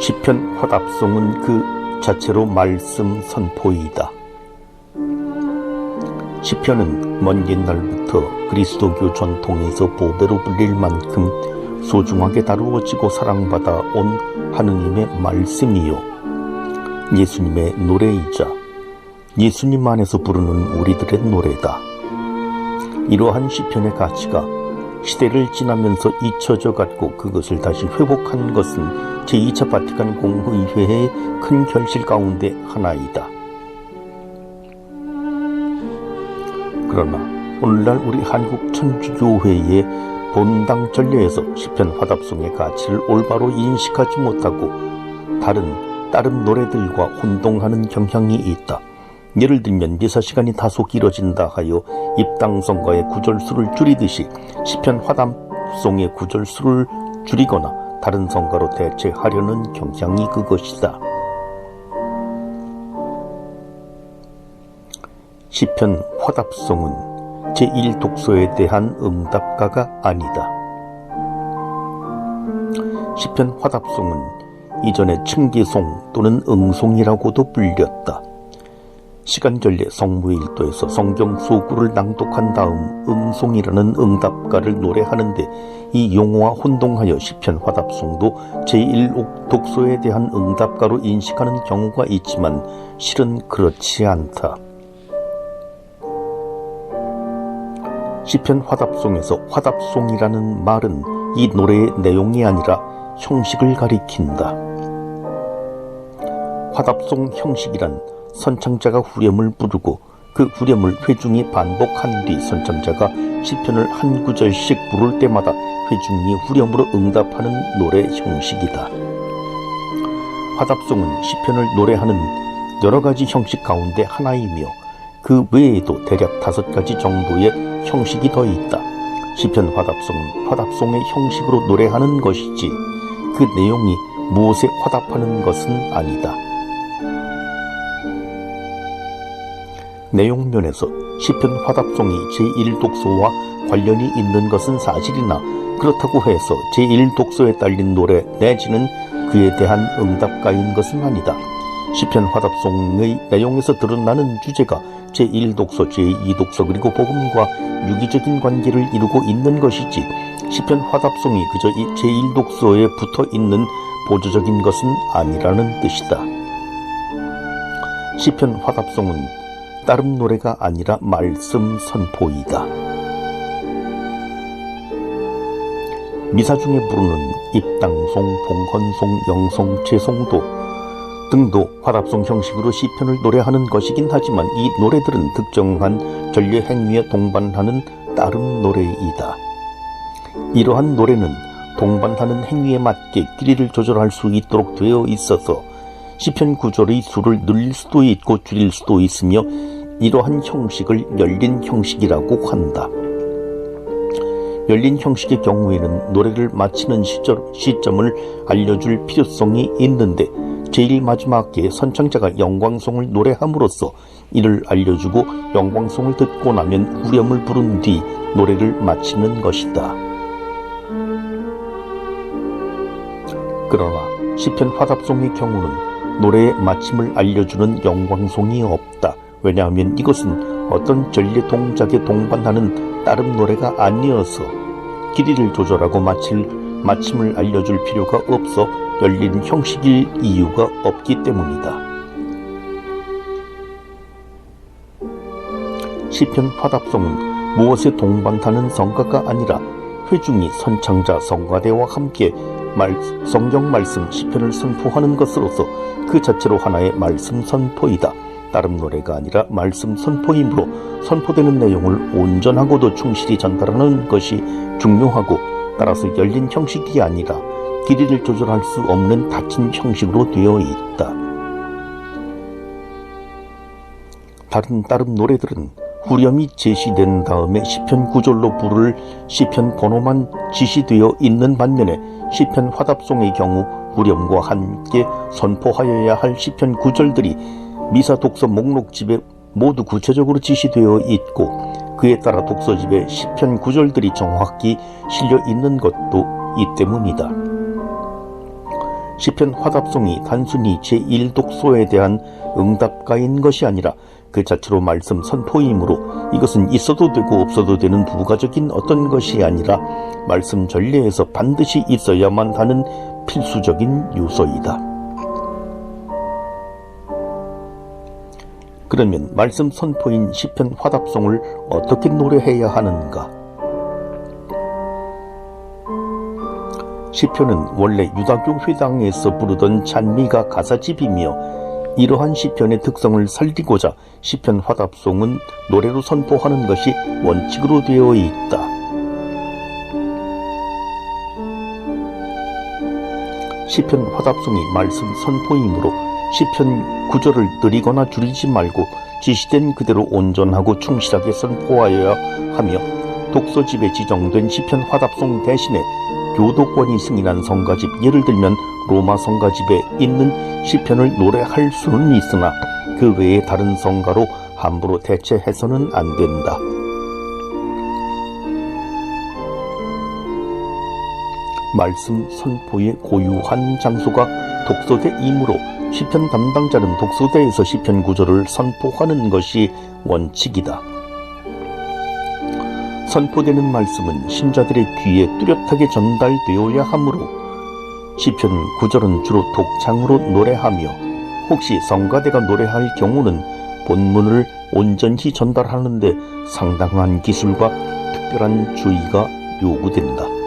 시편 화답송은 그 자체로 말씀 선포이다. 시편은 먼 옛날부터 그리스도교 전통에서 보배로 불릴 만큼 소중하게 다루어지고 사랑받아 온 하느님의 말씀이요, 예수님의 노래이자 예수님 안에서 부르는 우리들의 노래다. 이러한 시편의 가치가 시대를 지나면서 잊혀져 갔고 그것을 다시 회복한 것은 제2차 바티칸 공의회의 큰 결실 가운데 하나이다. 그러나 오늘날 우리 한국 천주교회의 본당 전례에서 시편 화답송의 가치를 올바로 인식하지 못하고 다른 노래들과 혼동하는 경향이 있다. 예를 들면 미사 시간이 다소 길어진다 하여 입당성가의 구절수를 줄이듯이 시편 화답송의 구절수를 줄이거나 다른 성가로 대체하려는 경향이 그것이다. 시편 화답송은 제1독소에 대한 응답가가 아니다. 시편 화답송은 이전에 층기송 또는 응송이라고도 불렸다. 시간전례 성무일도에서 성경 소구를 낭독한 다음 응송이라는 응답가를 노래하는데 이 용어와 혼동하여 시편 화답송도 제1독소에 대한 응답가로 인식하는 경우가 있지만 실은 그렇지 않다. 시편 화답송에서 화답송이라는 말은 이 노래의 내용이 아니라 형식을 가리킨다. 화답송 형식이란 선창자가 후렴을 부르고 그 후렴을 회중이 반복한 뒤 선창자가 시편을 한 구절씩 부를 때마다 회중이 후렴으로 응답하는 노래 형식이다. 화답송은 시편을 노래하는 여러 가지 형식 가운데 하나이며 그 외에도 대략 5가지 정도의 형식이 더 있다. 시편 화답송은 화답송의 형식으로 노래하는 것이지 그 내용이 무엇에 화답하는 것은 아니다. 내용면에서 시편 화답송이 제1독소와 관련이 있는 것은 사실이나 그렇다고 해서 제1독소에 딸린 노래 내지는 그에 대한 응답가인 것은 아니다. 시편 화답송의 내용에서 드러나는 주제가 제1독소, 제2독소 그리고 복음과 유기적인 관계를 이루고 있는 것이지 시편 화답송이 그저 제1독소에 붙어있는 보조적인 것은 아니라는 뜻이다. 시편 화답송은 다른 노래가 아니라 말씀 선포이다. 미사 중에 부르는 입당송, 봉헌송, 영송, 제송도 등도 화답송 형식으로 시편을 노래하는 것이긴 하지만 이 노래들은 특정한 전례 행위에 동반하는 따름 노래이다. 이러한 노래는 동반하는 행위에 맞게 길이를 조절할 수 있도록 되어 있어서 시편 구절의 수를 늘릴 수도 있고 줄일 수도 있으며 이러한 형식을 열린 형식이라고 한다. 열린 형식의 경우에는 노래를 마치는 시점을 알려줄 필요성이 있는데 제일 마지막에 선창자가 영광송을 노래함으로써 이를 알려주고 영광송을 듣고 나면 후렴을 부른 뒤 노래를 마치는 것이다. 그러나 시편 화답송의 경우는 노래의 마침을 알려주는 영광송이 없다. 왜냐하면 이것은 어떤 전례 동작에 동반하는 다른 노래가 아니어서 길이를 조절하고 마침을 알려줄 필요가 없어 열린 형식일 이유가 없기 때문이다. 시편 화답송은 무엇에 동반하는 성가가 아니라 회중이 선창자 성가대와 함께 성경 말씀 시편을 선포하는 것으로서 그 자체로 하나의 말씀 선포이다. 다른 노래가 아니라 말씀 선포이므로 선포되는 내용을 온전하고도 충실히 전달하는 것이 중요하고 따라서 열린 형식이 아니라 길이를 조절할 수 없는 닫힌 형식으로 되어 있다. 다른 노래들은 후렴이 제시된 다음에 시편 구절로 부를 시편 번호만 지시되어 있는 반면에 시편 화답송의 경우 후렴과 함께 선포하여야 할 시편 구절들이 미사 독서 목록집에 모두 구체적으로 지시되어 있고 그에 따라 독서집에 시편 구절들이 정확히 실려 있는 것도 이 때문이다. 시편 화답송이 단순히 제1독소에 대한 응답가인 것이 아니라 그 자체로 말씀 선포이므로 이것은 있어도 되고 없어도 되는 부가적인 어떤 것이 아니라 말씀 전례에서 반드시 있어야만 하는 필수적인 요소이다. 그러면 말씀 선포인 시편 화답송을 어떻게 노래해야 하는가? 시편은 원래 유다교 회당에서 부르던 찬미가 가사집이며 이러한 시편의 특성을 살리고자 시편 화답송은 노래로 선포하는 것이 원칙으로 되어 있다. 시편 화답송이 말씀 선포이므로 시편 구절을 늘리거나 줄이지 말고 지시된 그대로 온전하고 충실하게 선포하여야 하며 독서집에 지정된 시편 화답송 대신에 교도권이 승인한 성가집, 예를 들면 로마 성가집에 있는 시편을 노래할 수는 있으나 그 외에 다른 성가로 함부로 대체해서는 안 된다. 말씀 선포의 고유한 장소가 독서대이므로 시편 담당자는 독서대에서 시편 구절을 선포하는 것이 원칙이다. 선포되는 말씀은 신자들의 귀에 뚜렷하게 전달되어야 하므로 시편 구절은 주로 독창으로 노래하며 혹시 성가대가 노래할 경우는 본문을 온전히 전달하는 데 상당한 기술과 특별한 주의가 요구된다.